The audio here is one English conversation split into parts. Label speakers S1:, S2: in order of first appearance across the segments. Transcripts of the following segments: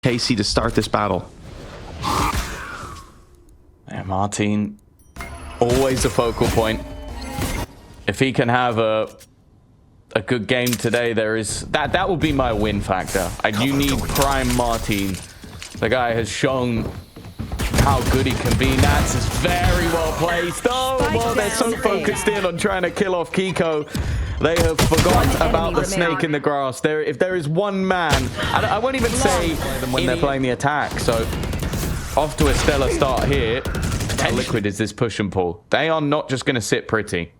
S1: Casey to start this battle.
S2: Yeah, marteen, always a focal point. If he can have a good game today, that will be my win factor. You need prime marteen. The guy has shown how good he can be. Nats is very well placed. Oh, well, they're so focused in on trying to kill off Keiko. They have forgot about the snake in the grass. If there is one man, I won't even say when they're playing the attack. So off to a stellar start here. How liquid is this push and pull? They are not just going to sit pretty.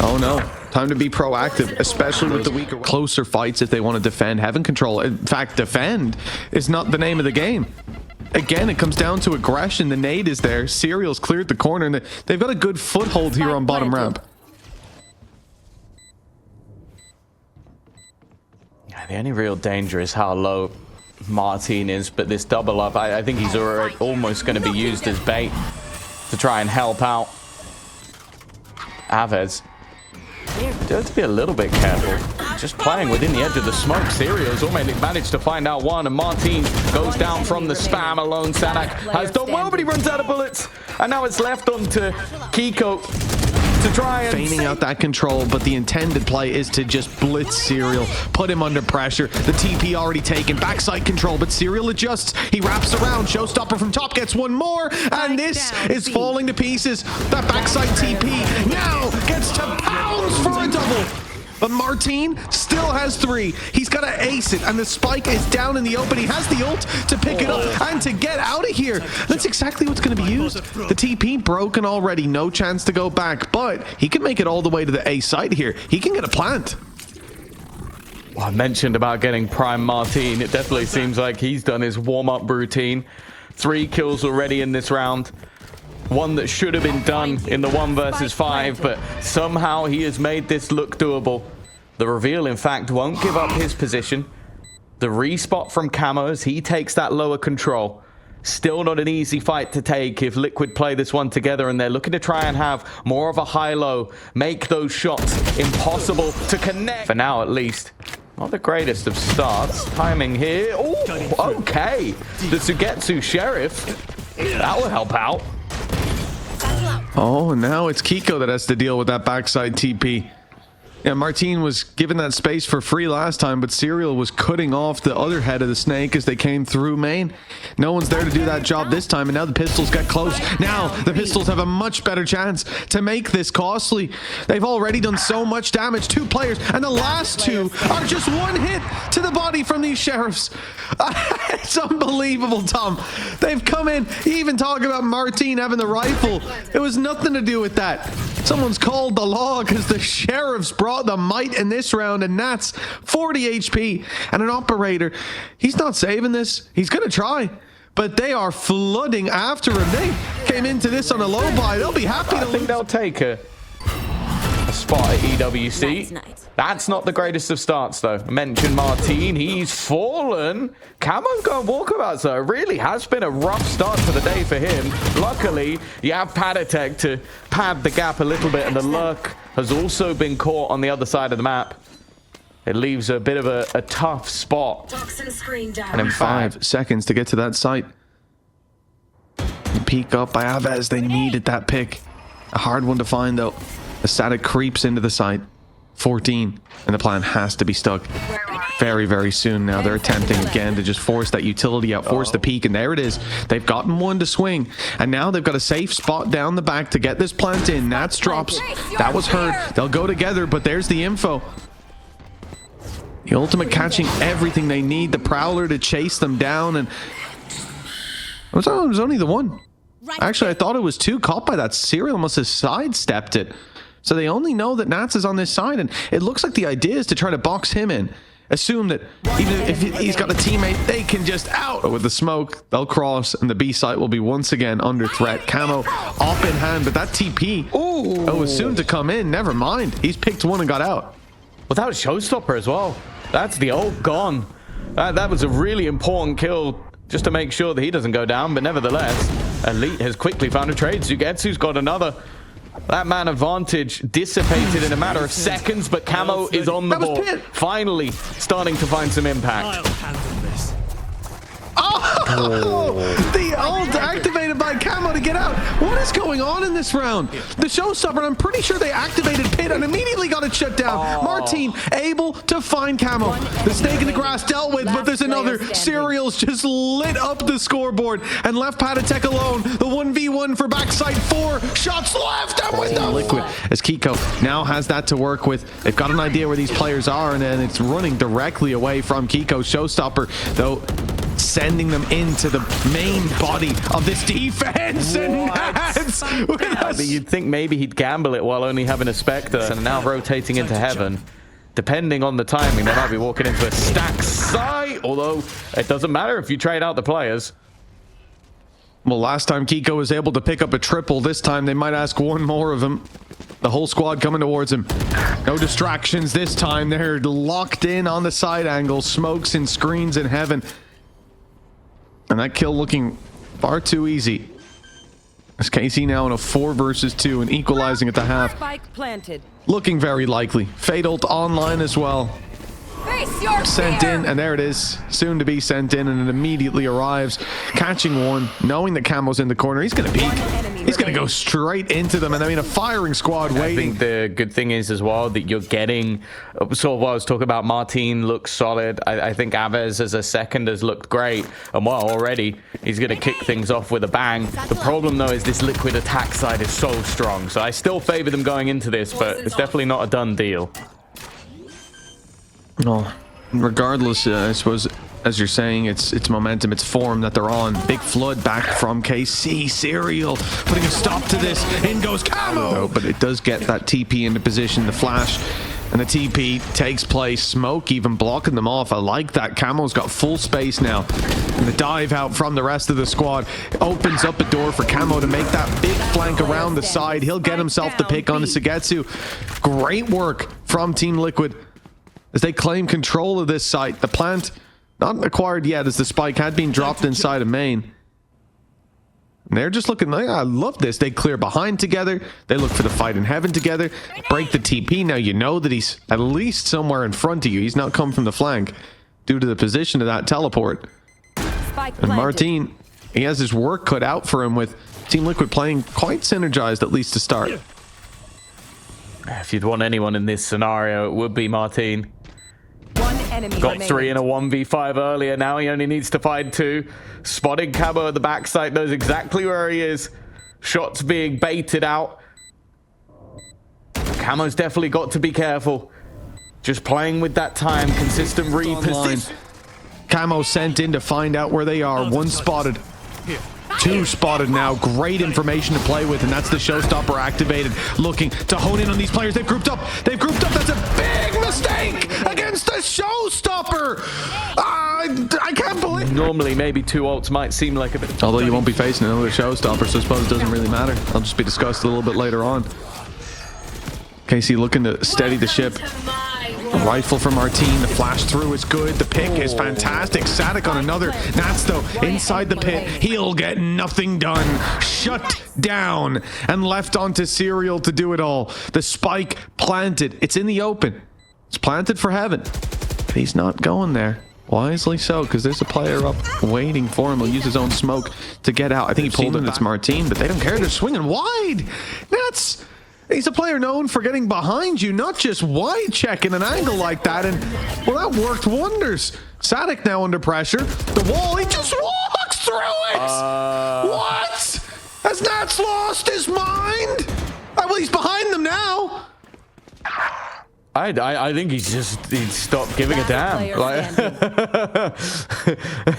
S1: Oh no, time to be proactive, especially with the weaker, closer fights if they want to defend. Heaven control, in fact, defend is not the name of the game. Again, it comes down to aggression. The nade is there. Serial's cleared the corner, and they've got a good foothold here on bottom ramp.
S2: Yeah, the only real danger is how low marteen is, but this double up, I think he's already almost going to be used as bait to try and help out Avez. You have to be a little bit careful. Just playing within the edge of the smoke. Serial's already managed to find out one, and marteen goes down from the spam alone. saadhak has done well, but he runs out of bullets, and now it's left on to Keiko to try and
S1: feigning out that control, but the intended play is to just blitz Serial, put him under pressure. The TP already taken, backside control, but Serial adjusts. He wraps around, showstopper from top gets one more, and this is falling to pieces. That backside TP now gets to pounds for a double. But marteen still has 3. He's got to ace it, and the spike is down in the open. He has the ult to pick it up and to get out of here. That's exactly what's going to be used. The TP broken already, no chance to go back, but he can make it all the way to the A site here. He can get a plant.
S2: Well, I mentioned about getting prime marteen. It definitely seems like he's done his warm-up routine. 3 kills already in this round. One that should have been done in the 1 versus 5, but somehow he has made this look doable. The reveal, in fact, won't give up his position. The respot from Camo as he takes that lower control. Still not an easy fight to take if Liquid play this one together, and they're looking to try and have more of a high-low, make those shots impossible to connect. For now, at least. Not the greatest of starts. Timing here. Oh, okay. The SUYGETSU Sheriff. That will help out.
S1: Oh, now it's Keiko that has to deal with that backside TP. Yeah, marteen was given that space for free last time, but Serial was cutting off the other head of the snake as they came through main. No one's there to do that job this time, and now the pistols get close. Now the pistols have a much better chance to make this costly. They've already done so much damage. 2 players, and the last 2 are just 1 hit to the body from these sheriffs. It's unbelievable, Tom. They've come in, even talking about marteen having the rifle. It was nothing to do with that. Someone's called the law because the sheriffs brought the might in this round, and Nats 40 HP and an operator. He's not saving this. He's gonna try, but they are flooding after him. They came into this on a low buy. They'll be happy to
S2: I think they'll take a spot at EWC. That's not the greatest of starts, though. I mentioned marteen. He's fallen. Camo's going walkabouts, though. It really has been a rough start to the day for him. Luckily, you have paTiTek to pad the gap a little bit, and the lurk has also been caught on the other side of the map. It leaves a bit of a tough spot.
S1: And in 5 seconds to get to that site. Peek up by Avez. They needed that pick. A hard one to find, though. The saadhak creeps into the site. 14, and the plan has to be stuck very, very soon. Now they're attempting again to just force that utility out, force the peak, and there it is. They've gotten one to swing, and now they've got a safe spot down the back to get this plant in. Nats drops. That was heard. They'll go together, but there's the info. The ultimate catching everything they need. The Prowler to chase them down, and it was only the 1. Actually, I thought it was 2 caught by that. Serial must have sidestepped it. So they only know that Nats is on this side, and it looks like the idea is to try to box him in. Assume that even if he's got a teammate, they can just out. But with the smoke, they'll cross, and the B site will be once again under threat. Camo up in hand, but that TP was soon to come in. Never mind. He's picked one and got out.
S2: Without a showstopper as well. That's the ult gone. That was a really important kill just to make sure that he doesn't go down, but nevertheless, Elite has quickly found a trade. SUYGETSU's got another. That man advantage dissipated in a matter of seconds, but Camo is on the ball. Finally starting to find some impact.
S1: The ult activated by Camo to get out. What is going on in this round? The showstopper, I'm pretty sure they activated Pit and immediately got it shut down. Marteen able to find Camo. The snake in the grass dealt with, but there's another. Serial's just lit up the scoreboard and left paTiTek alone. The 1v1 for backside 4. Shots left and with no Liquid. As Keiko now has that to work with. They've got an idea where these players are, and then it's running directly away from Keiko. Showstopper, though, sending them into the main body of this defense. And
S2: you'd think maybe he'd gamble it while only having a Spectre, and now rotating into heaven. Depending on the timing, they might be walking into a stack site, although it doesn't matter if you trade out the players.
S1: Well, last time Keiko was able to pick up a triple, this time they might ask one more of him. The whole squad coming towards him. No distractions this time. They're locked in on the side angle. Smokes and screens in heaven. And that kill looking far too easy. As KC now in a 4 versus 2 and equalizing at the half.
S3: Spike planted.
S1: Looking very likely. Fatal online as well. Sent in, and there it is. Soon to be sent in, and it immediately arrives. Catching one, knowing that Camo's in the corner. He's going to peek. He's going to go straight into them, and I mean a firing squad waiting.
S2: I think the good thing is as well that you're getting sort of what I was talking about. Marteen looks solid. I think Avez as a second has looked great, and well, already he's going to kick things off with a bang. The problem though is this Liquid attack side is so strong, so I still favor them going into this, but it's definitely not a done deal.
S1: No, regardless, I suppose, as you're saying, it's momentum, it's form that they're on. Big flood back from KC. Serial putting a stop to this. In goes Camo. Oh, but it does get that TP into position. The flash and the TP takes place. Smoke even blocking them off. I like that. Camo's got full space now. And the dive out from the rest of the squad opens up a door for Camo to make that big flank around the side. He'll get himself the pick on the SUYGETSU. Great work from Team Liquid as they claim control of this site. The plant not acquired yet, as the spike had been dropped inside of main. And they're just looking like, I love this. They clear behind together. They look for the fight in heaven together. Break the TP. Now you know that he's at least somewhere in front of you. He's not come from the flank due to the position of that teleport. And Marteen, he has his work cut out for him with Team Liquid playing quite synergized, at least to start.
S2: If you'd want anyone in this scenario, it would be Marteen.
S3: One enemy
S2: Got
S3: remaining.
S2: 3 in a 1v5 earlier. Now he only needs to find 2. Spotting Camo at the backside, knows exactly where he is. Shots being baited out. Camo's definitely got to be careful. Just playing with that time, consistent reposition.
S1: Camo sent in to find out where they are. 1 spotted. 2 spotted now. Great information to play with, and that's the showstopper activated. Looking to hone in on these players. They've grouped up. They've grouped up. That's a big mistake against the showstopper. I can't believe.
S2: Normally, maybe 2 ults might seem like a bit.
S1: Although you won't be facing another showstopper, so I suppose it doesn't really matter. I'll just be discussed a little bit later on. KC looking to steady the ship. A rifle from Marteen. The flash through is good. The pick is fantastic. saadhak on another. Nats though inside the pit. He'll get nothing done. Shut down and left onto Serial to do it all. The spike planted. It's in the open. It's planted for heaven. But he's not going there. Wisely so, because there's a player up waiting for him. He'll use his own smoke to get out. I think he pulled it. It's Marteen, but they don't care. They're swinging wide. Nats. He's a player known for getting behind you, not just wide checking an angle like that. And, well, that worked wonders. saadhak now under pressure. The wall, he just walks through it. What? Has Nats lost his mind? Well, he's behind them now.
S2: I think he's stopped giving a damn. Like,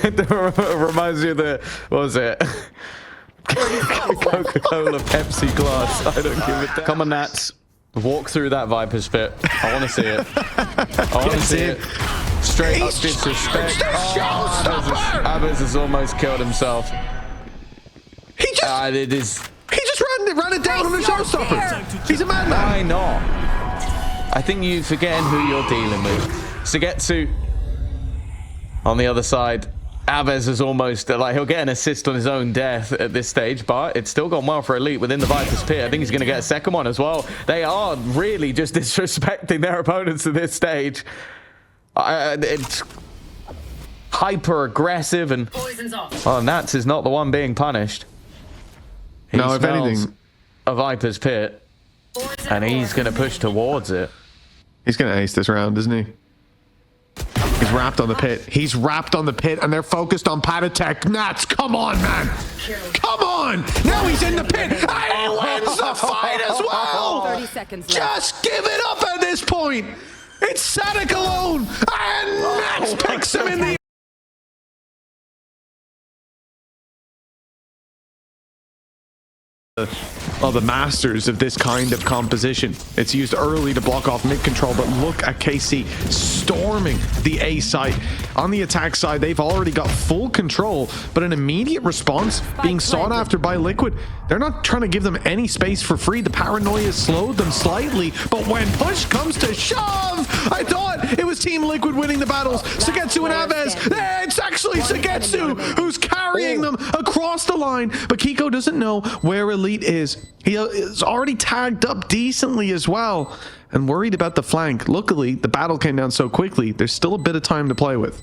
S2: it reminds me of the, what was it? Coca-Cola Pepsi glass. I don't give a damn. Come on, Nats. Walk through that Viper's pit. I want to see it. I want to see it. Straight up disrespect. Avez has almost killed himself.
S1: He just ran it down on the showstopper. He's a madman.
S2: I know. I think you forgetting who you're dealing with. SUYGETSU on the other side. Avez is almost like he'll get an assist on his own death at this stage, but it's still gone well for Elite within the Viper's pit. I think he's going to get a second one as well. They are really just disrespecting their opponents at this stage. It's hyper aggressive, and well, Nats is not the one being punished. He
S1: No, if
S2: smells
S1: anything,
S2: a Viper's pit, and he's going to push towards it.
S1: he's going to ace this round, isn't he? He's wrapped on the pit. He's wrapped on the pit, and they're focused on paTiTek. Nats, come on, man. Come on. Now he's in the pit. And he wins the fight as well.
S3: 30 seconds left.
S1: Just give it up at this point. It's saadhak alone. And Nats picks him in the... Well, the masters of this kind of composition. It's used early to block off mid control, but look at KC storming the A site. On the attack side, they've already got full control, but an immediate response being sought after by Liquid. They're not trying to give them any space for free. The paranoia slowed them slightly, but when push comes to shove, I thought it was Team Liquid winning the battles. SUYGETSU and Avez. It's actually SUYGETSU who's carrying them across the line, but Keiko doesn't know where Elite is. He is already tagged up decently as well and worried about the flank. Luckily, the battle came down so quickly. There's still a bit of time to play with.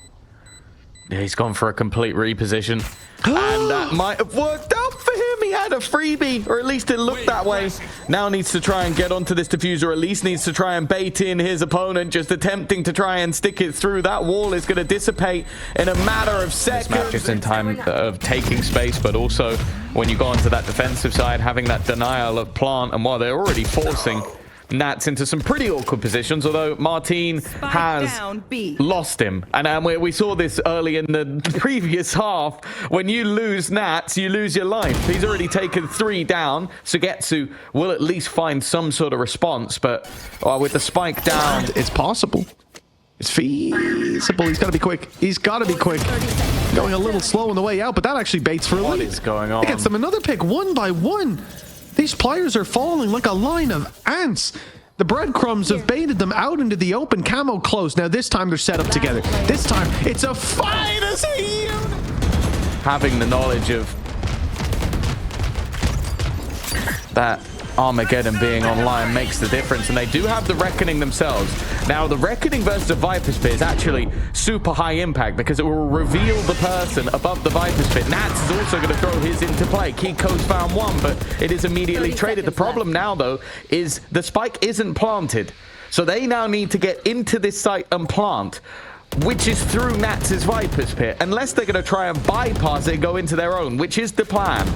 S2: Yeah, he's gone for a complete reposition. And that might have worked out for him. He had a freebie, or at least it looked that way. Now needs to try and get onto this diffuser, or at least needs to try and bait in his opponent, just attempting to try and stick it through. That wall is going to dissipate in a matter of seconds. This match is in time of taking space, but also when you go onto that defensive side, having that denial of plant, and while they're already forcing Nats into some pretty awkward positions, although marteen has lost him. And we saw this early in the previous half. When you lose Nats, you lose your life. He's already taken 3 down. SUYGETSU will at least find some sort of response, but with the spike down...
S1: It's possible. It's feasible. He's got to be quick. He's got to be quick. Going a little slow on the way out, but that actually baits for Elite.
S2: What is going on?
S1: It gets them another pick, 1 by 1. These players are falling like a line of ants. The breadcrumbs have baited them out into the open. Camo close. Now this time they're set up together. This time it's a fight as a unit.
S2: Having the knowledge of that Armageddon being online makes the difference, and they do have the Reckoning themselves. Now, the Reckoning versus the Viper's Pit is actually super high impact because it will reveal the person above the Viper's Pit. Nats is also going to throw his into play. Keiko's found one, but it is immediately traded. The problem now, though, is the spike isn't planted. So they now need to get into this site and plant, which is through Nats' Viper's Pit, unless they're going to try and bypass it and go into their own, which is the plan.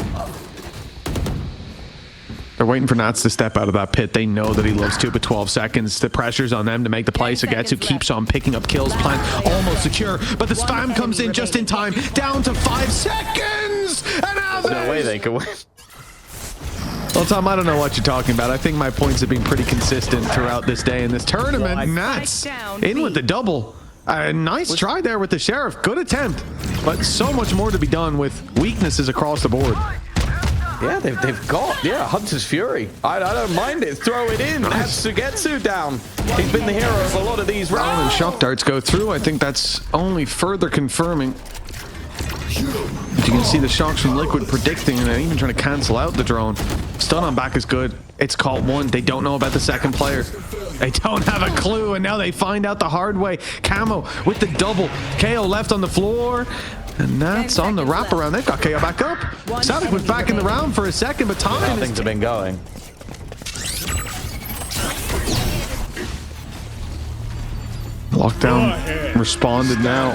S1: They're waiting for Nats to step out of that pit. They know that he lives 2 but 12 seconds. The pressure's on them to make the play. SUYGETSU keeps on picking up kills. Plant almost secure, but the spam comes in just in time. Down to 5 seconds! And
S2: There's no way they can win.
S1: Well, Tom, I don't know what you're talking about. I think my points have been pretty consistent throughout this day in this tournament. Nats in with the double. Nice try there with the Sheriff. Good attempt, but so much more to be done with weaknesses across the board.
S2: Yeah, they've got, Hunter's Fury. I don't mind it. Throw it in. That's SUYGETSU down. He's been the hero of a lot of these rounds.
S1: And shock darts go through. I think that's only further confirming. You can see the shocks from Liquid predicting and even trying to cancel out the drone. Stun on back is good. It's caught 1. They don't know about the second player. They don't have a clue, and now they find out the hard way. Camo with the double. KO left on the floor. And that's on the wraparound. They've got KO back up. saadhak was back in the round for a second, but time
S2: How things have been going.
S1: Lockdown responded now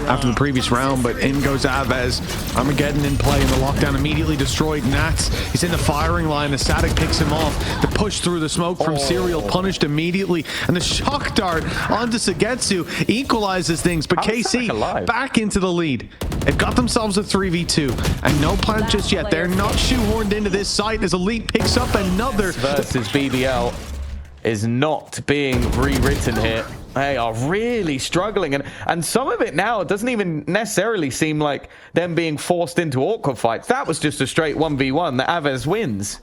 S1: after the previous round, but in goes Avez. Armageddon in play, and the lockdown immediately destroyed Nats. He's in the firing line as saadhak picks him off. The push through the smoke from Serial punished immediately, and the shock dart onto SUYGETSU equalizes things, but KC back into the lead. They've got themselves a 3v2, and no plant just yet. They're not shoehorned into this site as Elite picks up another.
S2: Versus BBL is not being rewritten here. They are really struggling, and some of it now doesn't even necessarily seem like them being forced into awkward fights. That was just a straight 1v1 that Avez wins.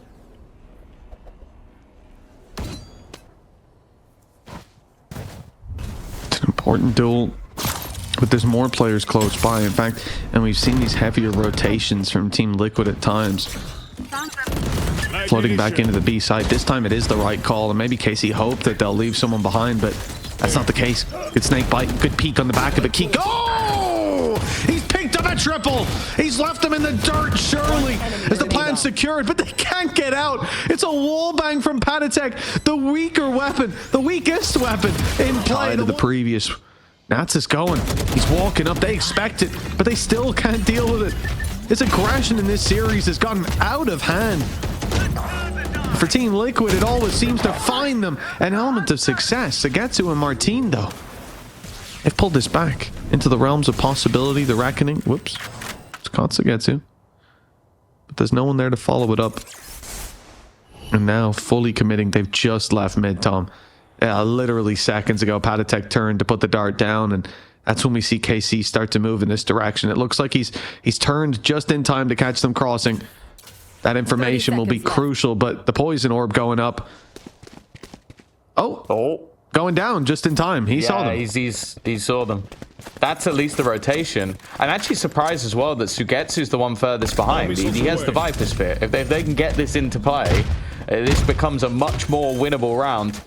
S1: It's an important duel, but there's more players close by, in fact, and we've seen these heavier rotations from Team Liquid at times. Floating back into the B side. This time it is the right call, and maybe KC hope that they'll leave someone behind, but that's not the case. Good snake bite, good peek on the back of it. Keiko! a triple. He's left them in the dirt, surely, as the plan's secured, but they can't get out. It's a wallbang from paTiTek, the weaker weapon, the weakest weapon in play. To the previous. Nats is going. He's walking up. They expect it, but they still can't deal with it. His aggression in this series has gotten out of hand. For Team Liquid, it always seems to find them an element of success. SUYGETSU and marteen, though, they've pulled this back into the realms of possibility, the reckoning. Whoops. It's caught SUYGETSU. But there's no one there to follow it up. And now, fully committing, they've just left mid, Tom. Literally seconds ago, paTiTek turned to put the dart down, and that's when we see KC start to move in this direction. It looks like he's turned just in time to catch them crossing. That information will be crucial, but the poison orb going up. Oh. Going down just in time. He saw them.
S2: He saw them. That's at least the rotation. I'm actually surprised as well that SUYGETSU's the one furthest behind. He has the Viper Spear. If they can get this into play, this becomes a much more winnable round.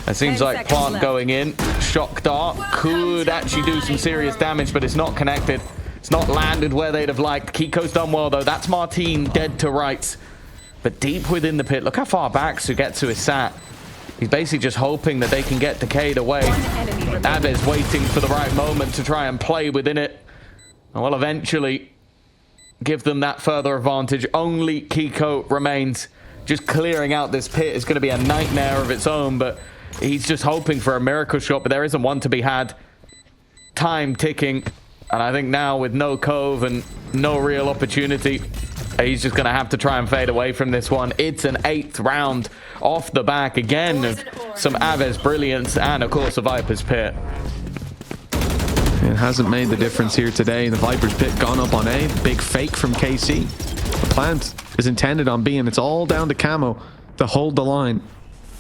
S2: It seems like Plant going in. Shock Dart could actually do some serious damage, but it's not connected. It's not landed where they'd have liked. Keiko's done well, though. That's marteen dead to rights. But deep within the pit, look how far back SUYGETSU is sat. He's basically just hoping that they can get decayed away. Aves waiting for the right moment to try and play within it. And will eventually give them that further advantage. Only Keiko remains. Just clearing out this pit is going to be a nightmare of its own, but he's just hoping for a miracle shot, but there isn't one to be had. Time ticking. And I think now with no cove and no real opportunity, he's just going to have to try and fade away from this one. It's an 8th round off the back again of some Aves brilliance and, of course, a Viper's Pit.
S1: It hasn't made the difference here today. The Viper's Pit gone up on A. Big fake from KC. The plant is intended on B, and it's all down to Camo to hold the line.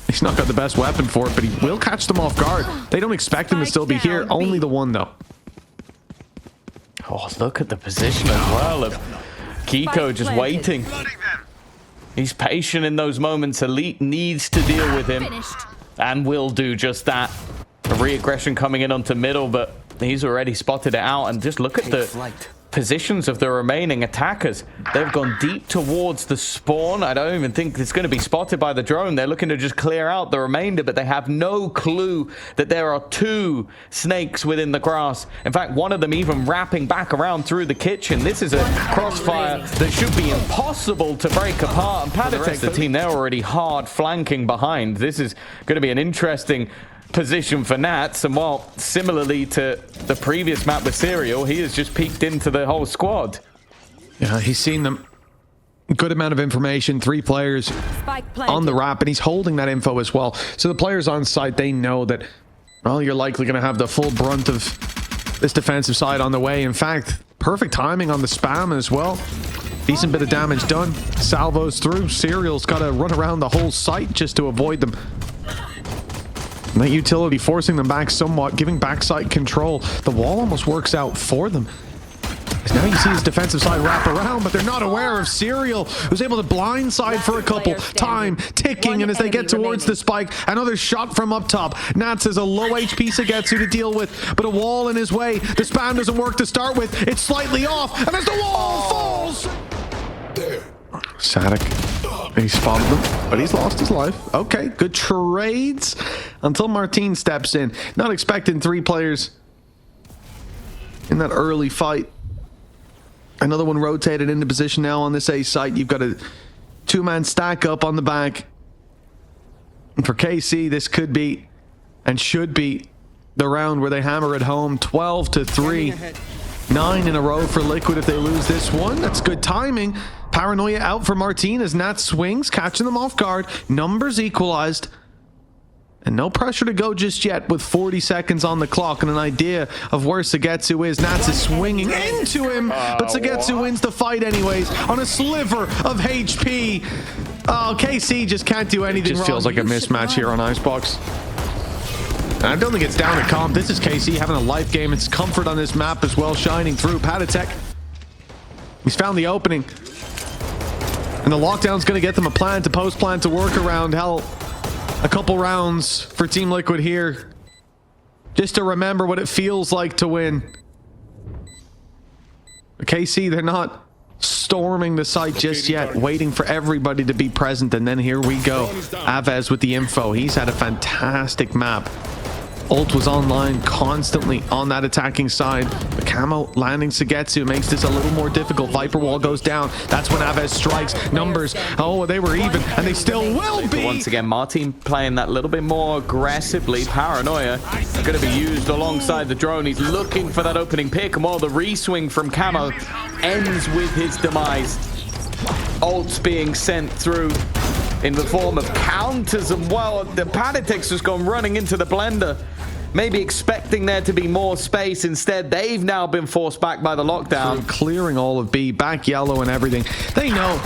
S1: He's not got the best weapon for it, but he will catch them off guard. They don't expect him to still be here. Only the one, though.
S2: Oh, look at the position as well of Keiko just waiting. He's patient in those moments. Elite needs to deal with him and will do just that. A re-aggression coming in onto middle, but he's already spotted it out. And just look at the positions of the remaining attackers. They've gone deep towards the spawn. I don't even think it's going to be spotted by the drone. They're looking to just clear out the remainder, but they have no clue that there are 2 snakes within the grass. In fact, one of them even wrapping back around through the kitchen. This is a crossfire that should be impossible to break apart. And paTiTek, the team, they're already hard flanking behind. This is going to be an interesting position for Nats, and while similarly to the previous map with Serial, he has just peeked into the whole squad.
S1: Yeah, he's seen them. Good amount of information, 3 players on the wrap, and he's holding that info as well. So the players on site, they know that, well, you're likely going to have the full brunt of this defensive side on the way. In fact, perfect timing on the spam as well. Decent bit of damage done. Salvos through. Serial's got to run around the whole site just to avoid them. And that utility forcing them back somewhat, giving backside control. The wall almost works out for them. As now you see his defensive side wrap around, but they're not aware of Serial, who's able to blindside for a couple. Time ticking, and as they get towards the spike, another shot from up top. Nats has a low HP SUYGETSU to deal with, but a wall in his way. The spam doesn't work to start with. It's slightly off, and as the wall falls... saadhak, he spotted them, but he's lost his life. Okay, good trades until marteen steps in. Not expecting 3 players in that early fight. Another one rotated into position now on this A site. You've got a 2-man stack up on the back. And for KC, this could be and should be the round where they hammer it home. 12-3. 9 in a row for Liquid if they lose this one. That's good timing. Paranoia out for marteen as Nat swings, catching them off guard. Numbers equalized. And no pressure to go just yet with 40 seconds on the clock and an idea of where SUYGETSU is. Nats is swinging into him, but SUYGETSU wins the fight anyways on a sliver of HP. Oh, KC just can't do anything wrong. Just feels like a mismatch here on Icebox. And I don't think it's down to comp. This is KC having a life game. It's comfort on this map as well, shining through. paTiTek, he's found the opening. And the lockdown's going to get them a plan to post-plan to work around. Hell, a couple rounds for Team Liquid here. Just to remember what it feels like to win. KC, they're not storming the site just yet, waiting for everybody to be present. And then here we go. Avez with the info. He's had a fantastic map. Ult was online constantly on that attacking side. The camo landing SUYGETSU makes this a little more difficult. Viper wall goes down. That's when Avez strikes. Numbers, oh, they were even, and they still will be.
S2: Once again, marteen playing that little bit more aggressively. Paranoia going to be used alongside the drone. He's looking for that opening pick, and while the reswing from camo ends with his demise. Ults being sent through in the form of counters, and well, the paTiTek's just gone running into the blender, maybe expecting there to be more space. Instead, they've now been forced back by the lockdown.
S1: Clearing all of B, back yellow and everything. They know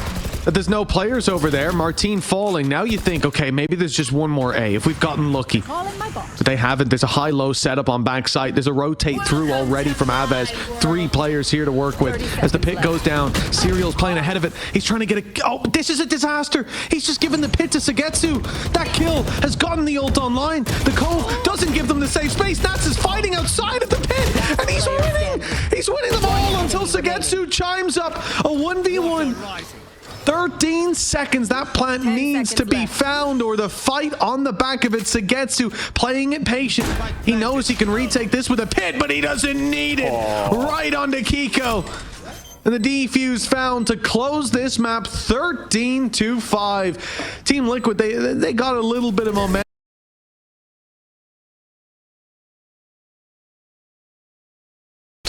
S1: that there's no players over there. Marteen falling. Now you think, okay, maybe there's just one more A if we've gotten lucky. But they haven't. There's a high-low setup on backside. There's a rotate through already from Avez. 3 players here to work with. As the pit goes down, Serial's playing ahead of it. He's trying to get a... Oh, this is a disaster. He's just given the pit to SUYGETSU. That kill has gotten the ult online. The Cove doesn't give them the safe space. Nats is fighting outside of the pit, and he's winning. He's winning them all until SUYGETSU chimes up a 1v1. 13 seconds. That plant needs to be found, or the fight on the back of it. SUYGETSU playing it patient. He knows he can retake this with a pit, but he doesn't need it. Right onto Keiko. And the defuse found to close this map 13-5. Team Liquid, they got a little bit of momentum.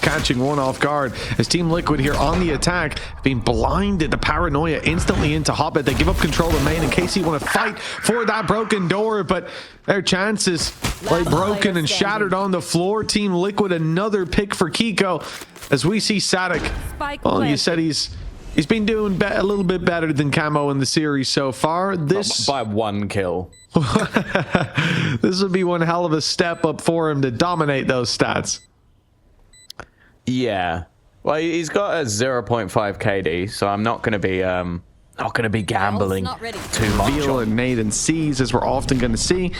S1: Catching one off guard as Team Liquid here on the attack, being blinded. The paranoia instantly into Hobbit. They give up control of main, and KC want to fight for that broken door, but their chances lay broken and shattered on the floor. Team Liquid, another pick for Keiko as we see saadhak. Well, you said he's been doing a little bit better than camo in the series so far. This
S2: by 1 kill.
S1: This would be one hell of a step up for him to dominate those stats.
S2: Yeah, well, he's got a 0.5 KD, so I'm not going to be gambling too much.
S1: Veal and Nate and C's, as we're often going to see,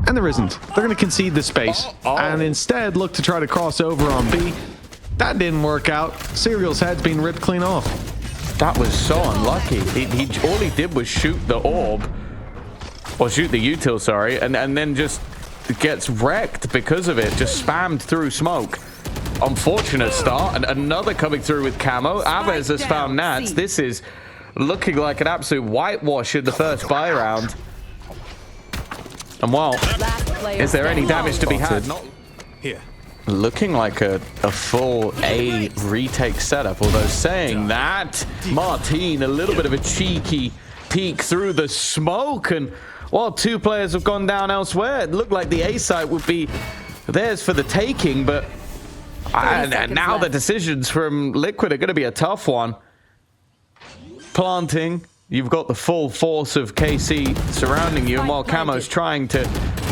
S1: and there isn't. They're going to concede the space and instead look to try to cross over on B. That didn't work out. Serial's head's been ripped clean off.
S2: That was so unlucky. All he did was shoot the orb, or shoot the util, sorry, and then just gets wrecked because of it. Just spammed through smoke. Unfortunate start, and another coming through with camo. Avez has found Nats. This is looking like an absolute whitewash in the first buy round. And well, is there any damage to be had? Not here. Looking like a full A retake setup, although saying that, marteen a little bit of a cheeky peek through the smoke, and while 2 players have gone down elsewhere, it looked like the A site would be theirs for the taking, but and now the decisions from Liquid are going to be a tough one. Planting, you've got the full force of KC surrounding you, and while camo's trying to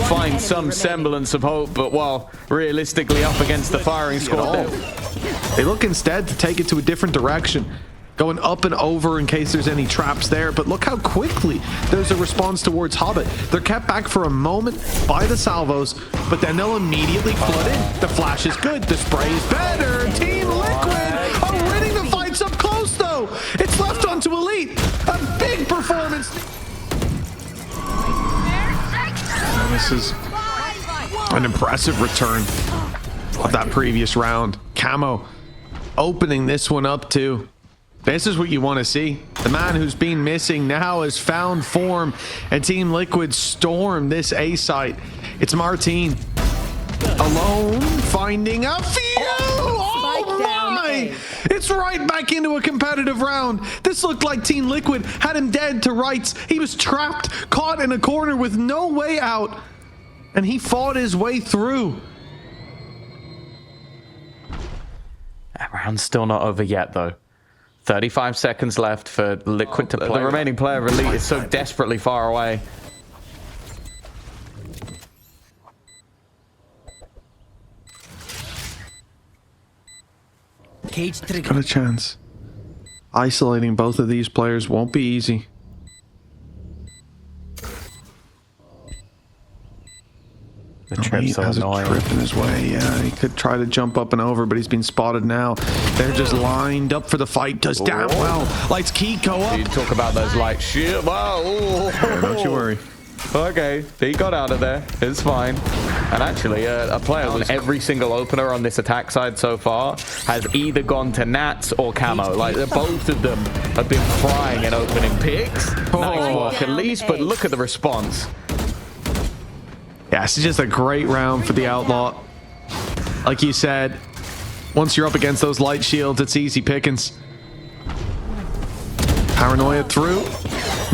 S2: find some semblance of hope, but while realistically up against the firing squad,
S1: they look instead to take it to a different direction, going up and over in case there's any traps there. But look how quickly there's a response towards Hobbit. They're kept back for a moment by the salvos, but then they'll immediately flood in. The flash is good, the spray is better. Team Liquid are winning the fights up close though. It's left onto Elite. A big performance. And this is an impressive return of that previous round. Camo opening this one up too. This is what you want to see. The man who's been missing now has found form, and Team Liquid storm this A site. It's marteen alone, finding a few. Oh my! It's right back into a competitive round. This looked like Team Liquid had him dead to rights. He was trapped, caught in a corner with no way out, and he fought his way through.
S2: That round's still not over yet, though. 35 seconds left for Liquid to play. The remaining player of Elite is so desperately far away.
S1: Got a chance. Isolating both of these players won't be easy.
S2: The trip
S1: He
S2: so
S1: has
S2: annoying.
S1: a trip in his way. Yeah, he could try to jump up and over, but he's been spotted now. They're just lined up for the fight. Does damn well. Lights Keiko up.
S2: You talk about those light shit. Wow.
S1: Yeah, don't you worry.
S2: Okay, he got out of there. It's fine. And actually, a player on every single opener on this attack side so far has either gone to Nats or Camo. Like, both of them have been frying in opening picks. Nice work at least, but look at the response.
S1: Yeah, this is just a great round for the Outlaw. Like you said, once you're up against those light shields, it's easy pickings. Paranoia through.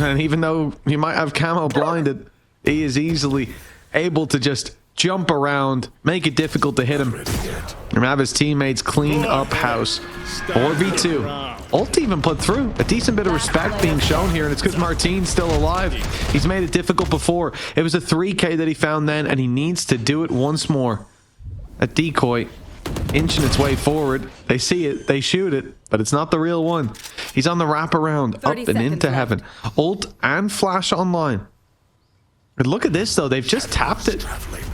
S1: And even though he might have Camo blinded, he is easily able to just jump around, make it difficult to hit him, and have his teammates clean up house. 4v2. Ult even put through. A decent bit of respect being shown here, and it's because Marteen's still alive. He's made it difficult before. It was a 3K that he found then, and he needs to do it once more. A decoy inching its way forward. They see it, they shoot it, but it's not the real one. He's on the wraparound, up and into heaven. Ult and flash online. And look at this, though. They've just tapped it.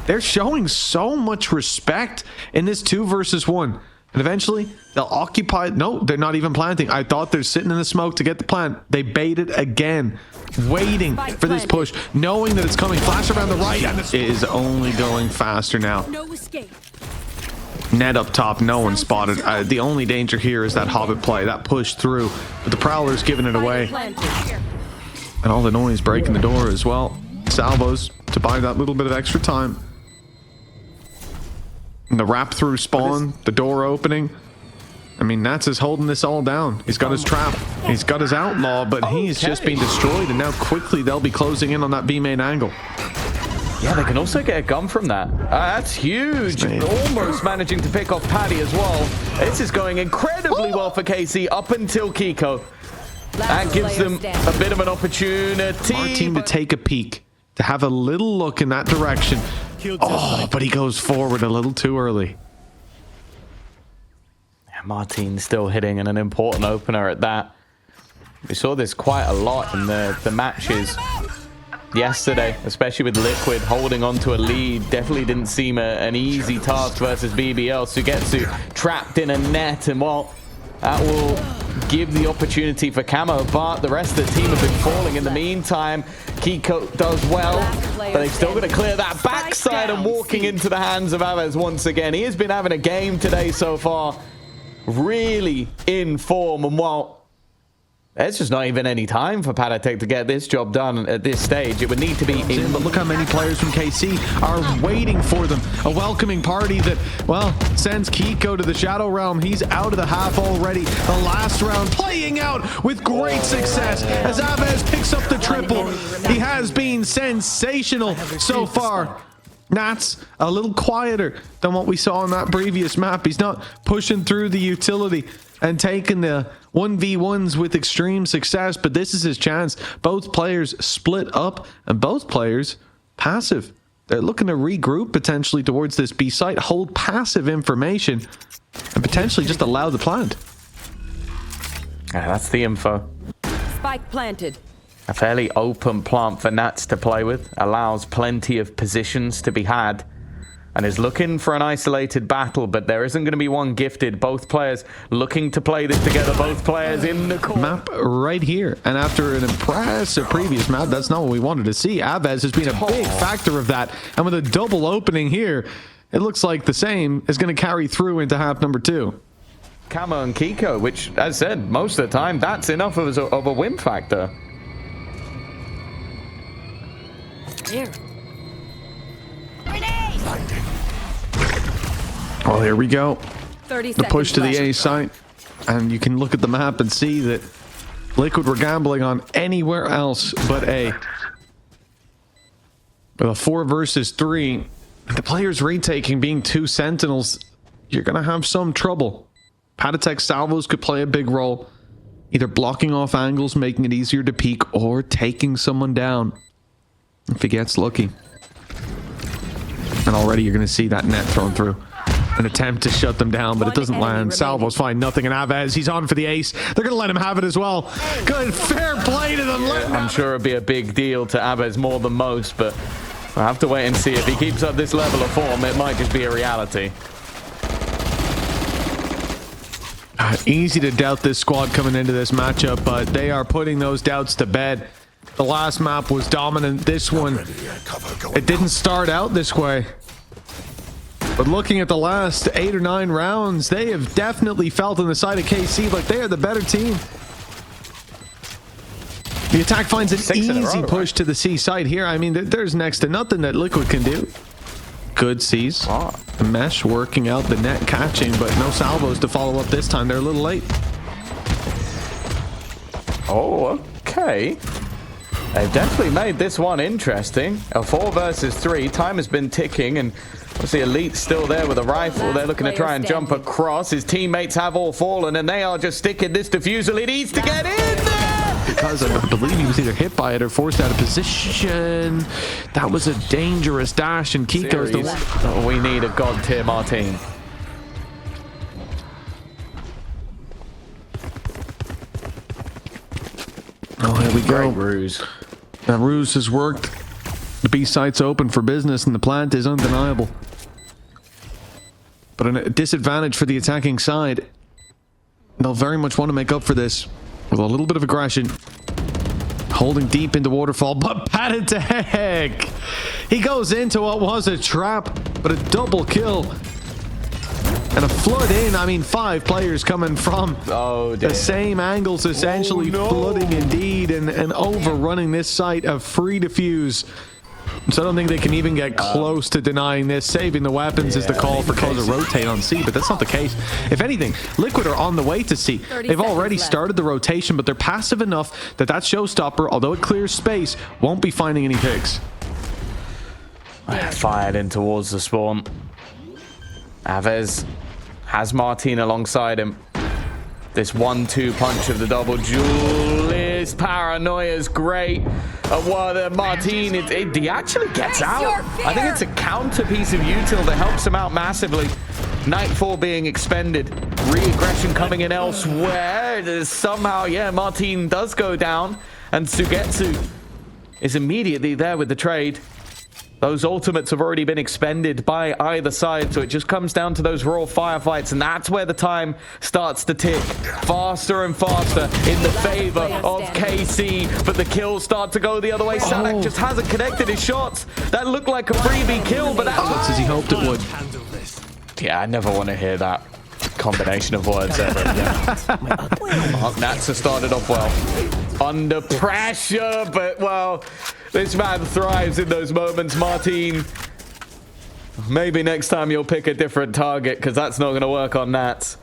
S1: They're showing so much respect in this 2 versus 1. And eventually, they'll occupy... No, they're not even planting. I thought they're sitting in the smoke to get the plant. They baited again, waiting for this push, knowing that it's coming. Flash around the right, and it is only going faster now.
S3: No escape.
S1: Net up top, no one spotted. The only danger here is that Hobbit play, that push through. But the Prowler's giving it away. And all the noise breaking the door as well. Salvos to buy that little bit of extra time. And the wrap through spawn, the door opening. I mean, Nats is holding this all down. He's got his trap, he's got his Outlaw, but he's just been destroyed. And now quickly they'll be closing in on that B main angle.
S2: Yeah, they can also get a gun from that. That's huge. Almost managing to pick off paTi as well. This is going incredibly well for KC up until Keiko. That gives them a bit of an opportunity.
S1: Marteen to take a peek, to have a little look in that direction. Oh, but he goes forward a little too early.
S2: Yeah, Marteen still hitting in an important opener at that. We saw this quite a lot in the matches yesterday, especially with Liquid holding on to a lead. Definitely didn't seem an easy task versus BBL. SUYGETSU trapped in a net, and well, that will give the opportunity for Camo, but the rest of the team have been falling in the meantime. Keiko does well, but they've still got to clear that backside, and walking into the hands of Avez once again. He has been having a game today so far, really in form, and well, there's just not even any time for paTiTek to get this job done at this stage. It would need to be in.
S1: But look how many players from KC are waiting for them. A welcoming party that, well, sends Keiko to the Shadow Realm. He's out of the half already. The last round playing out with great success as Avez picks up the triple. He has been sensational so far. Nats a little quieter than what we saw on that previous map. He's not pushing through the utility and taking the 1v1s with extreme success, but this is his chance. Both players split up and both players passive. They're looking to regroup potentially towards this B site, hold passive information, and potentially just allow the plant.
S2: Yeah, that's the info.
S3: Spike planted.
S2: A fairly open plant for Nats to play with, allows plenty of positions to be had, and is looking for an isolated battle, but there isn't going to be one gifted. Both players looking to play this together, both players in the corner.
S1: Map right here, and after an impressive previous map, that's not what we wanted to see. Avez has been a big factor of that, and with a double opening here, it looks like the same is going to carry through into half number 2.
S2: Camo and Keiko, which, as said, most of the time, that's enough of a win factor.
S3: Here.
S1: Well, here we go.
S3: 30
S1: The push to the
S3: seconds
S1: A
S3: left.
S1: site, and you can look at the map and see that Liquid were gambling on anywhere else but A. With a 4 versus 3, the players retaking being 2 sentinels, you're going to have some trouble. paTiTek salvos could play a big role, either blocking off angles, making it easier to peek, or taking someone down if he gets lucky. And already you're going to see that net thrown through. An attempt to shut them down, but it doesn't land. Salvos find nothing, and Avez, he's on for the ace. They're going to let him have it as well. Good, fair play to them.
S2: I'm sure it'd be a big deal to Avez more than most, but We'll have to wait and see. If he keeps up this level of form, it might just be a reality.
S1: Easy to doubt this squad coming into this matchup, but they are putting those doubts to bed. The last map was dominant. This one, it didn't start out this way. But looking at the last 8 or 9 rounds, they have definitely felt on the side of KC like they are the better team. The attack finds an easy push to the C side here. I mean, there's next to nothing that Liquid can do. Good C's. The mesh working out, the net catching, but no salvos to follow up this time. They're a little late.
S2: Oh, okay. They've definitely made this one interesting. A 4 versus 3. Time has been ticking, and obviously Elite's still there with a rifle. They're looking to try and jump across. His teammates have all fallen, and they are just sticking this defusal. He needs to get in there!
S1: Because I believe he was either hit by it or forced out of position. That was a dangerous dash, and Keiko's the one.
S2: Oh, we need a god tier marteen.
S1: Oh, here we go.
S2: Great ruse.
S1: That ruse has worked. The B site's open for business, and the plant is undeniable. But a disadvantage for the attacking side. They'll very much want to make up for this with a little bit of aggression. Holding deep into waterfall, but paTiTek! He goes into what was a trap, but a double kill. And a flood in. I mean, 5 players coming from the same angles, essentially flooding indeed, and overrunning this site of free defuse. So I don't think they can even get close to denying this. Saving the weapons is the call for close to rotate on C, but that's not the case. If anything, Liquid are on the way to C. They've already started the rotation, but they're passive enough that that showstopper, although it clears space, won't be finding any picks.
S2: Fired in towards the spawn. Avez has marteen alongside him. This 1-2 punch of the double jewel is paranoia is great. The marteen, he actually gets out. I think it's a counter piece of util that helps him out massively. Nightfall being expended. Re-aggression coming in elsewhere. Somehow, yeah, marteen does go down. And SUYGETSU is immediately there with the trade. Those ultimates have already been expended by either side, so it just comes down to those raw firefights, and that's where the time starts to tick faster and faster in the favor of KC, but the kills start to go the other way. saadhak just hasn't connected his shots. That looked like a freebie kill, but that's
S1: as he hoped it would.
S2: Yeah, I never want to hear that combination of words ever again. Nats has started off well. Under pressure, but well, this man thrives in those moments. Marteen, maybe next time you'll pick a different target, because that's not going to work on Nats.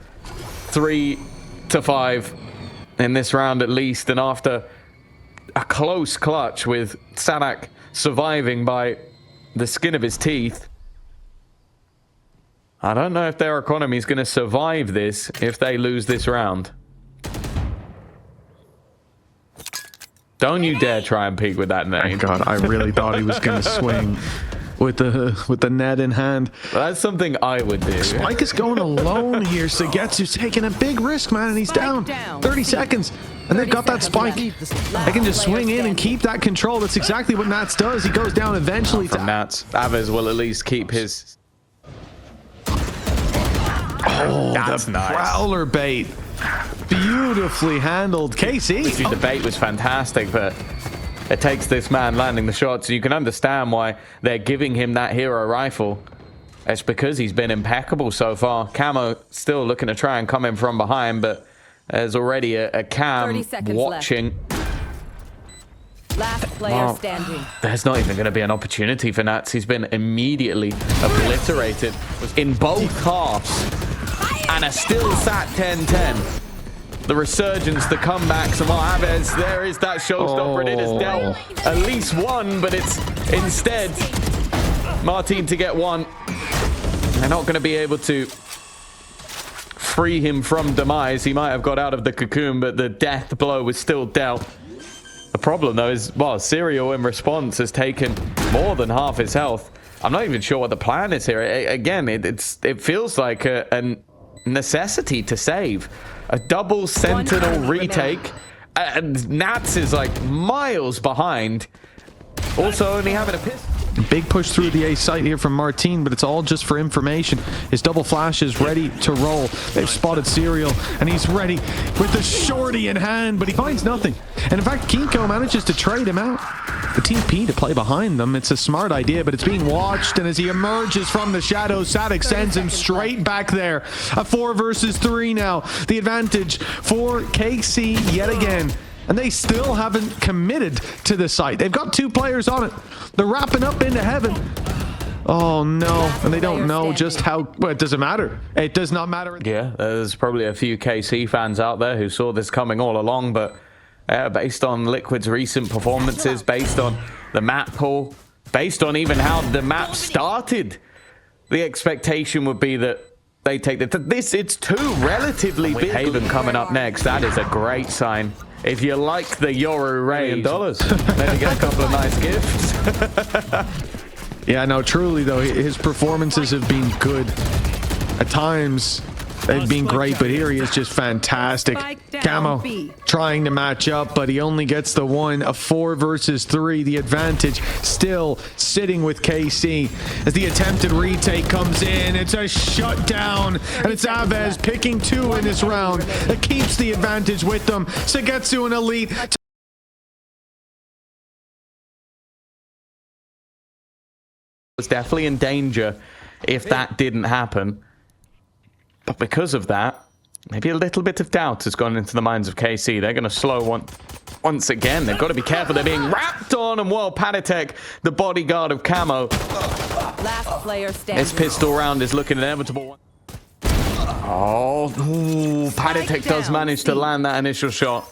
S2: 3-5 in this round at least, and after a close clutch with saadhak surviving by the skin of his teeth, I don't know if their economy is going to survive this if they lose this round. Don't you dare try and peek with that name.
S1: Thank God, I really thought he was going to swing with the net in hand.
S2: That's something I would do.
S1: Spike is going alone here. SUYGETSU's taking a big risk, man, and he's down. 30 seconds, and they've got that spike. They can just swing in and keep that control. That's exactly what Nats does. He goes down eventually.
S2: From Nats, Avez will at least keep his...
S1: Oh,
S2: that's
S1: the
S2: nice.
S1: Prowler bait. Beautifully handled. KC.
S2: The bait was fantastic, but it takes this man landing the shot, so you can understand why they're giving him that hero rifle. It's because he's been impeccable so far. Camo still looking to try and come in from behind, but there's already a cam watching.
S3: Last player standing.
S2: There's not even going to be an opportunity for Nats. He's been immediately obliterated in both halves, and are still sat 10-10. The resurgence, the comebacks, and Avez, there is that showstopper, and it has dealt at least one, but it's instead marteen to get one. They're not going to be able to free him from demise. He might have got out of the cocoon, but the death blow was still dealt. The problem, though, is, well, Serial in response has taken more than half his health. I'm not even sure what the plan is here. Again, it feels like a necessity to save. A double sentinel retake. And Nats is like miles behind. Also only having a pistol.
S1: Big push through the A site here from Marteen, but it's all just for information. His double flash is ready to roll. They've spotted Serial, and he's ready with the shorty in hand, but he finds nothing. And in fact, Keiko manages to trade him out. The TP to play behind them. It's a smart idea, but it's being watched, and as he emerges from the shadows, saadhak sends him straight back there. A 4 versus 3 now. The advantage for KC yet again. And they still haven't committed to the site. They've got 2 players on it. They're wrapping up into heaven. Oh no, and they don't know just how, well, it doesn't matter. It does not matter.
S2: Yeah, there's probably a few KC fans out there who saw this coming all along, but based on Liquid's recent performances, based on the map pool, based on even how the map started, the expectation would be that they take this. It's 2 relatively big. Haven coming up next. That is a great sign. If you like the Euro raid, maybe get a couple of nice gifts.
S1: Yeah, no, truly though, his performances have been good. At times, they've been great, but here he is just fantastic. Camo trying to match up, but he only gets the 1. A 4 versus 3. The advantage still sitting with KC. As the attempted retake comes in, it's a shutdown, and it's Avez picking 2 in this round. That keeps the advantage with them. SUYGETSU and Elite.
S2: Was definitely in danger if that didn't happen. But because of that, maybe a little bit of doubt has gone into the minds of KC. They're going to slow once again. They've got to be careful. They're being wrapped on, and well, paTiTek, the bodyguard of Camo.
S3: Last player standing.
S2: This pistol round is looking inevitable. Oh, paTiTek does manage to land that initial shot.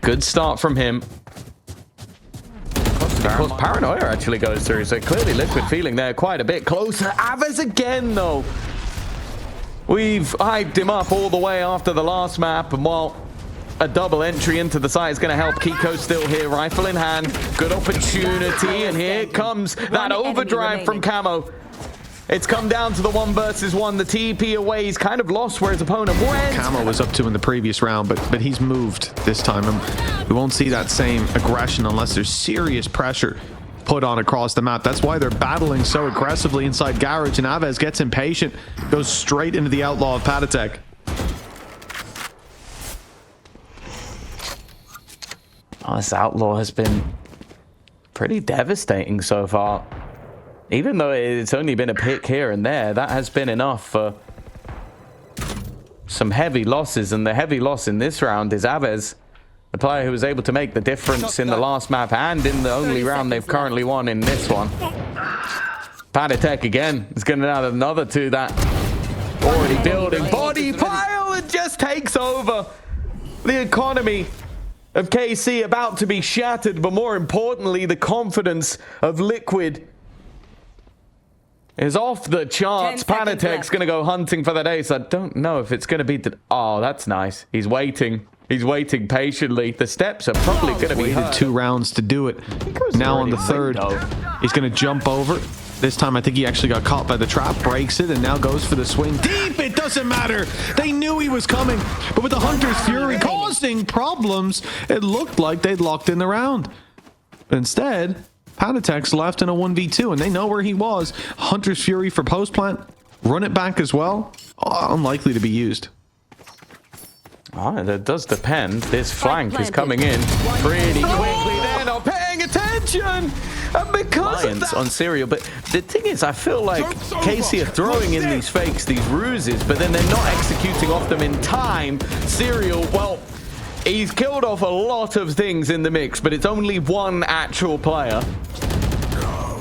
S2: Good start from him. Of course, Paranoia actually goes through, so clearly Liquid feeling they're quite a bit closer. Avez again, though. We've hyped him up all the way after the last map, and while a double entry into the site is going to help, Keiko still here, rifle in hand. Good opportunity, and here comes that overdrive from Camo. It's come down to the 1 versus 1. The TP away, he's kind of lost where his opponent went.
S1: Camo was up 2 in the previous round, but he's moved this time, and we won't see that same aggression unless there's serious pressure put on across the map. That's why they're battling so aggressively inside Garage, and Avez gets impatient, goes straight into the outlaw of paTiTek.
S2: Oh, this outlaw has been pretty devastating so far. Even though it's only been a pick here and there, that has been enough for some heavy losses. And the heavy loss in this round is Avez, the player who was able to make the difference in the last map and in the only round they've currently won in this one. paTiTek again is going to add another to that already building body pile, and just takes over. The economy of KC about to be shattered, but more importantly, the confidence of Liquid is off the charts. paTiTek's going to go hunting for that ace. I don't know if it's going to be... Oh, that's nice. He's waiting. He's waiting patiently. The steps are probably going to be
S1: waited 2 rounds to do it. Now on the 3rd, he's going to jump over. This time, I think he actually got caught by the trap, breaks it, and now goes for the swing. Deep! It doesn't matter. They knew he was coming. But with the Hunter's Fury causing problems, it looked like they'd locked in the round. But instead, paTiTek's left in a 1v2, and they know where he was. Hunter's Fury for post plant. Run it back as well. Oh, unlikely to be used.
S2: Oh, that does depend. This flank is coming in pretty quickly. They're not paying attention. And because of that, on Serial. But the thing is, I feel like KC are throwing in these fakes, these ruses, but then they're not executing off them in time. Serial, well, he's killed off a lot of things in the mix, but it's only 1 actual player.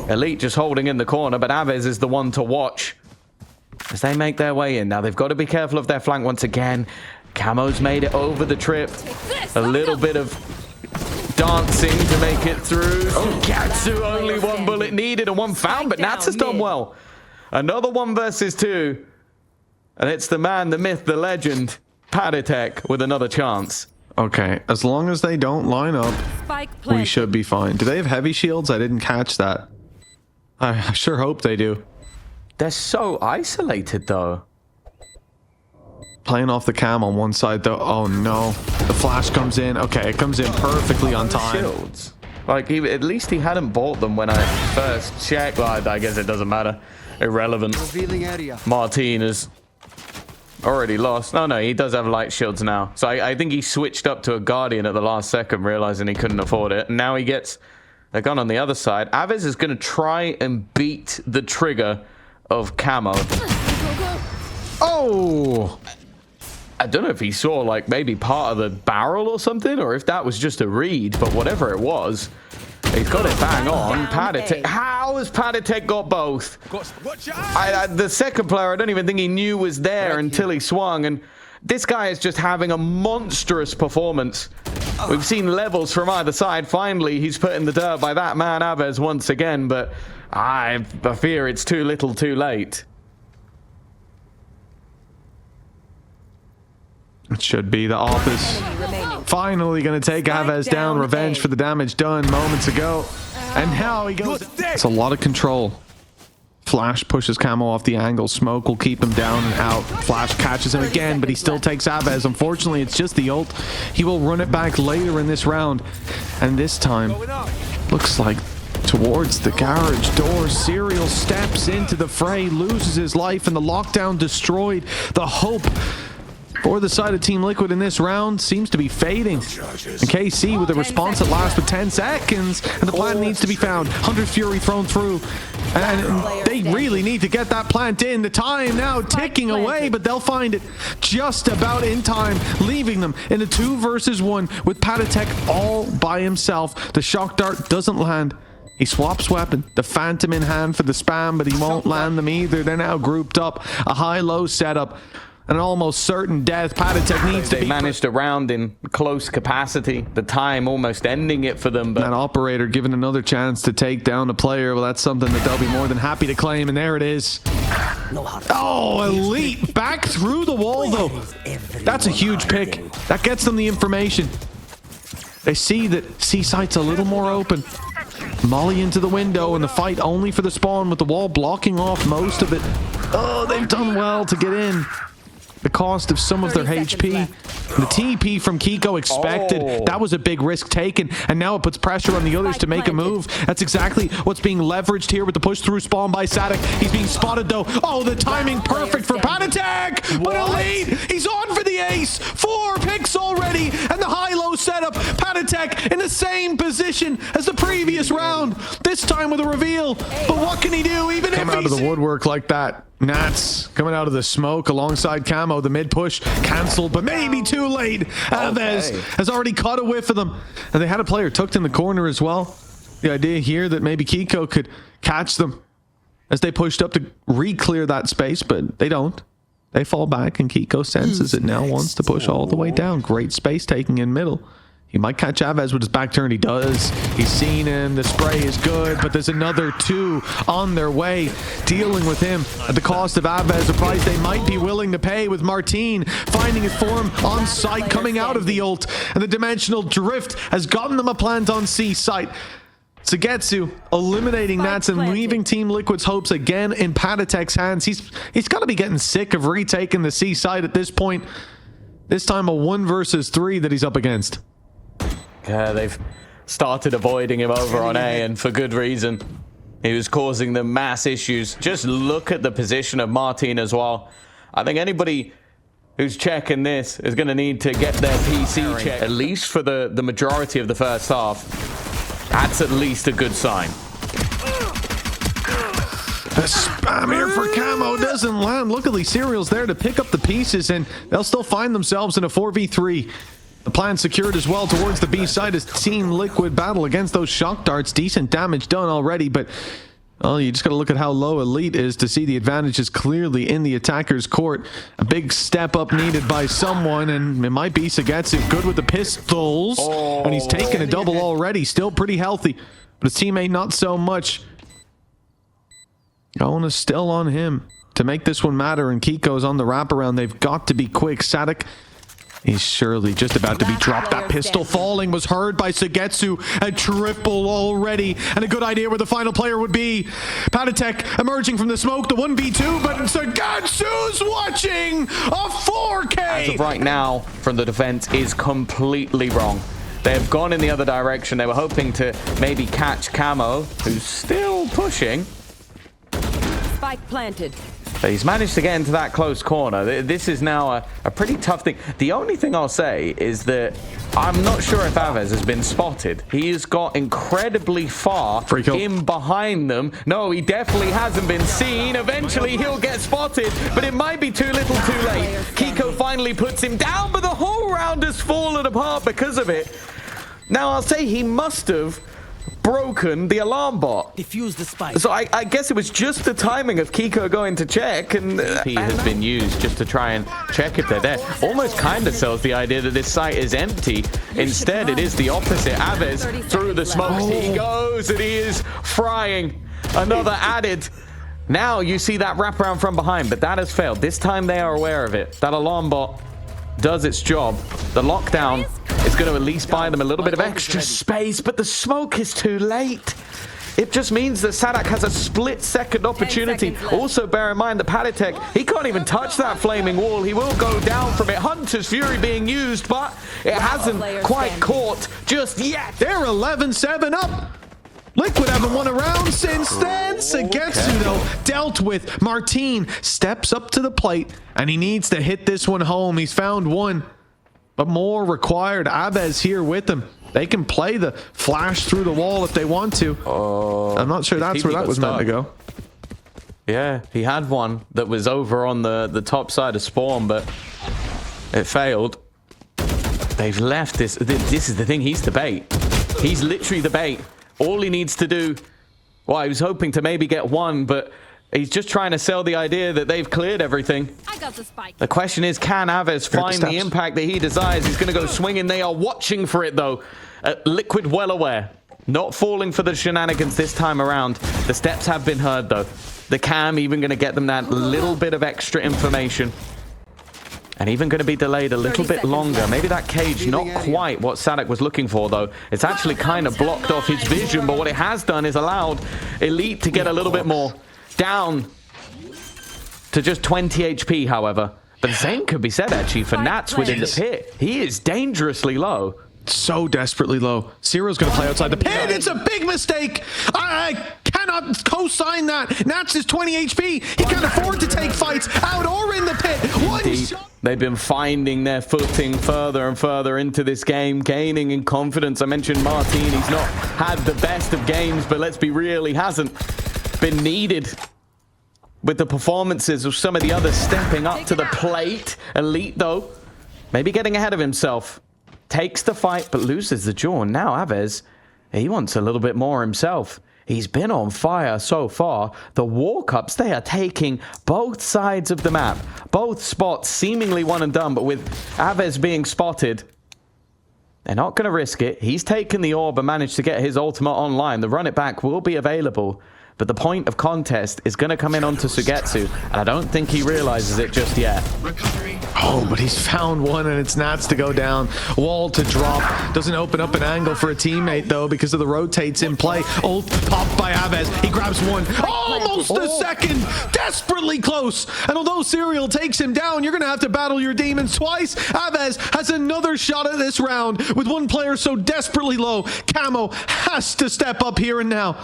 S2: Elite just holding in the corner, but Avez is the one to watch as they make their way in. Now, they've got to be careful of their flank once again. Camo's made it over the trip. A little bit of dancing to make it through. SUYGETSU, only 1 bullet needed and 1 found, but Nats has done well. Another 1 versus 2. And it's the man, the myth, the legend, paTiTek, with another chance.
S1: Okay, as long as they don't line up, we should be fine. Do they have heavy shields? I didn't catch that. I sure hope they do.
S2: They're so isolated, though.
S1: Playing off the cam on one side, though. Oh, no. The flash comes in. Okay, it comes in perfectly on time.
S2: Shields. Like, at least he hadn't bought them when I first checked. Well, I guess it doesn't matter. Irrelevant. Marteen has already lost. Oh, no, he does have light shields now. So I think he switched up to a Guardian at the last second, realizing he couldn't afford it. And now he gets a gun on the other side. Avez is going to try and beat the trigger of Camo.
S1: Oh!
S2: I don't know if he saw, like, maybe part of the barrel or something, or if that was just a read, but whatever it was, he's got it bang on. paTiTek. How has paTiTek got both? The second player, I don't even think he knew was there until he swung, and this guy is just having a monstrous performance. We've seen levels from either side. Finally, he's put in the dirt by that man, Avez, once again, but I fear it's too little too late.
S1: It should be the office. Finally going to take Avez down. Revenge for the damage done moments ago. And now he goes. It's a lot of control. Flash pushes Camo off the angle. Smoke will keep him down and out. Flash catches him again, but he still takes Avez. Unfortunately, it's just the ult. He will run it back later in this round. And this time, looks like towards the garage door, Serial steps into the fray, loses his life, and the lockdown destroyed. The hope for the side of Team Liquid in this round seems to be fading. And KC with a response that lasts with 10 seconds, and the plant needs to be found. Hunter's Fury thrown through, and they really need to get that plant in. The time now ticking away, but they'll find it just about in time, leaving them in a 2 versus 1 with paTiTek all by himself. The shock dart doesn't land. He swaps weapon, the Phantom in hand for the spam, but he won't land them either. They're now grouped up, a high-low setup. An almost certain death. paTiTek needs to be...
S2: They managed a round in close capacity. The time almost ending it for them. But
S1: that operator given another chance to take down a player. Well, that's something that they'll be more than happy to claim. And there it is. Oh, Elite back through the wall, though. That's a huge pick. That gets them the information. They see that C site's a little more open. Molly into the window, and the fight only for the spawn with the wall blocking off most of it. Oh, they've done well to get in. The cost of some of their HP. The TP from Keiko expected.
S2: Oh.
S1: That was a big risk taken, and now it puts pressure on the others to make a move. That's exactly what's being leveraged here with the push through spawn by saadhak. He's being spotted though. Oh, the timing perfect for paTiTek, but Elite, he's on for the ace. 4 picks already, and the high-low setup. paTiTek in the same position as the previous round, this time with a reveal. But what can he do? Even if out of the woodwork like that. Nats coming out of the smoke alongside Camo. The mid push cancelled, but maybe too late. Avez has already caught a whiff of them, and they had a player tucked in the corner as well. The idea here that maybe Keiko could catch them as they pushed up to re-clear that space, but they don't. They fall back, and Keiko senses it now, wants to push all the way down. Great space taking in middle. He might catch Avez with his back turned. He does. He's seen him. The spray is good, but there's another 2 on their way, dealing with him at the cost of Avez, a price they might be willing to pay, with Marteen finding his form on site, coming out of the ult, and the dimensional drift has gotten them a plant on C site. SUYGETSU eliminating Nats and leaving Team Liquid's hopes again in paTiTek's hands. He's got to be getting sick of retaking the C site at this point. This time a 1 versus 3 that he's up against.
S2: They've started avoiding him over on A, and for good reason. He was causing them mass issues. Just look at the position of Marteen as well. I think anybody who's checking this is going to need to get their PC checked, at least for the majority of the first half. That's at least a good sign.
S1: The spam here for Camo doesn't land. Luckily, Serial's there to pick up the pieces, and they'll still find themselves in a 4v3. The plan secured as well towards the B side as Team Liquid battle against those shock darts. Decent damage done already, but well, you just got to look at how low Elite is to see the advantage is clearly in the attacker's court. A big step up needed by someone, and it might be SUYGETSU. Good with the pistols, and he's taken a double already. Still pretty healthy, but his teammate not so much. Going is still on him to make this one matter, and Keiko's on the wraparound. They've got to be quick. saadhak, he's surely just about to be dropped. That pistol falling was heard by SUYGETSU. A triple already, and a good idea where the final player would be. paTiTek emerging from the smoke, the 1v2, but SUYGETSU's watching a 4K.
S2: As of right now, from the defense, is completely wrong. They have gone in the other direction. They were hoping to maybe catch Camo, who's still pushing.
S3: Spike planted.
S2: But he's managed to get into that close corner. This is now a pretty tough thing. The only thing I'll say is that I'm not sure if Avez has been spotted. He's got incredibly far in behind them. No, he definitely hasn't been seen. Eventually, he'll get spotted, but it might be too little too late. Keiko finally puts him down, but the whole round has fallen apart because of it. Now, I'll say he must have broken the alarm bot.
S4: Defuse the spike.
S2: So I guess it was just the timing of Keiko going to check, and he has been used just to try and check if they're there. Almost kind of sells the idea that this site is empty. Instead, it is the opposite. Aves through the smokes. He goes, and he is frying. Another added. Now you see that wraparound from behind, but that has failed. This time they are aware of it. That alarm bot does its job. The lockdown is going to at least buy them a little bit of extra space, but the smoke is too late. It just means that saadhak has a split-second opportunity. Also, bear in mind that paTiTek, he can't even touch that flaming wall. He will go down from it. Hunter's Fury being used, but it hasn't quite caught just yet.
S1: They're 11-7 up. Liquid haven't won a round since then. SUYGETSU, though, dealt with. Marteen steps up to the plate, and he needs to hit this one home. He's found one, but more required. Aves here with him. They can play the flash through the wall if they want to. I'm not sure that's where that was meant to go.
S2: Yeah, he had one that was over on the top side of spawn, but it failed. They've left this. This is the thing. He's the bait. He's literally the bait. All he needs to do, well, he was hoping to maybe get one, but he's just trying to sell the idea that they've cleared everything.
S3: I got the spike.
S2: The question is, can Aves find the impact that he desires? He's going to go swinging. They are watching for it, though. Liquid well aware. Not falling for the shenanigans this time around. The steps have been heard, though. The cam even going to get them that little bit of extra information. And even going to be delayed a little bit longer. Maybe that cage, not quite what saadhak was looking for, though. It's actually kind of blocked off his vision, but what it has done is allowed Elite to get a little bit more. Down to just 20 HP, however. But the same could be said, actually, for Nats within the pit. He is dangerously low.
S1: So desperately low. Zero's going to play outside the pit. It's a big mistake. I cannot co-sign that. Nats is 20 HP. He can't afford to take fights out or in the pit. One shot.
S2: They've been finding their footing further and further into this game, gaining in confidence. I mentioned Marteen. He's not had the best of games, but let's be real, he hasn't been needed with the performances of some of the others stepping up to the plate. Elite, though, maybe getting ahead of himself. Takes the fight, but loses the jaw. Now Aves, he wants a little bit more himself. He's been on fire so far. The walk-ups, they are taking both sides of the map. Both spots seemingly one and done, but with Aves being spotted, they're not going to risk it. He's taken the orb and managed to get his ultimate online. The run it back will be available, but the point of contest is going to come in onto SUYGETSU, and I don't think he realizes it just yet.
S1: Oh, but he's found one, and it's Nats to go down. Wall to drop. Doesn't open up an angle for a teammate, though, because of the rotates in play. Ult popped by Aves. He grabs one. Almost a second. Desperately close. And although Serial takes him down, you're going to have to battle your demons twice. Aves has another shot at this round with one player so desperately low. Camo has to step up here and now.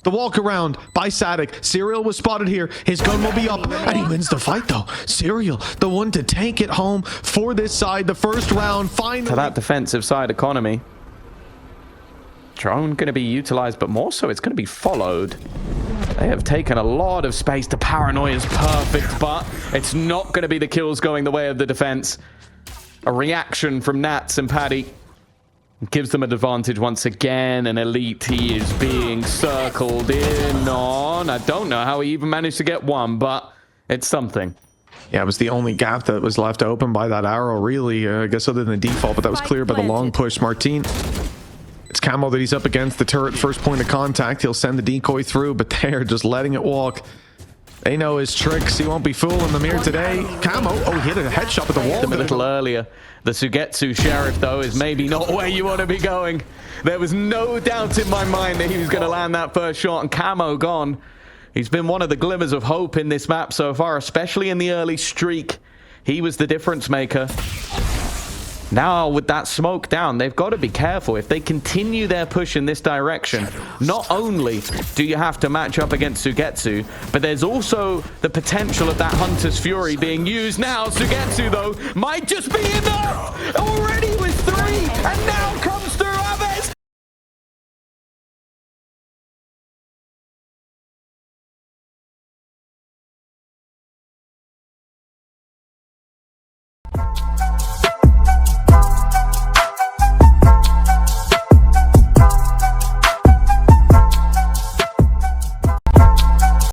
S1: The walk around by saadhak. Serial was spotted here. His gun will be up, and he wins the fight, though. Serial, the one to take it home for this side. The first round, finally.
S2: To that defensive side economy. Drone going to be utilized, but more so it's going to be followed. They have taken a lot of space. The paranoia is perfect, but it's not going to be the kills going the way of the defense. A reaction from Nats and paTi gives them an advantage once again. And Elite, he is being circled in on. I don't know how he even managed to get one, but it's something.
S1: Yeah, it was the only gap that was left open by that arrow, really. I guess other than the default, but that was cleared by the long push. Marteen, it's Camo that he's up against. The turret, first point of contact. He'll send the decoy through, but they're just letting it walk. They know his tricks. He won't be fooling them here today. Camo, oh, he hit a headshot with the wall.
S2: A little earlier. The SUYGETSU sheriff, though, is maybe not where you want to be going. There was no doubt in my mind that he was going to land that first shot, and Camo gone. He's been one of the glimmers of hope in this map so far, especially in the early streak. He was the difference maker. Now, with that smoke down, they've got to be careful. If they continue their push in this direction, not only do you have to match up against SUYGETSU, but there's also the potential of that Hunter's Fury being used now. SUYGETSU, though, might just be enough! Already with 3!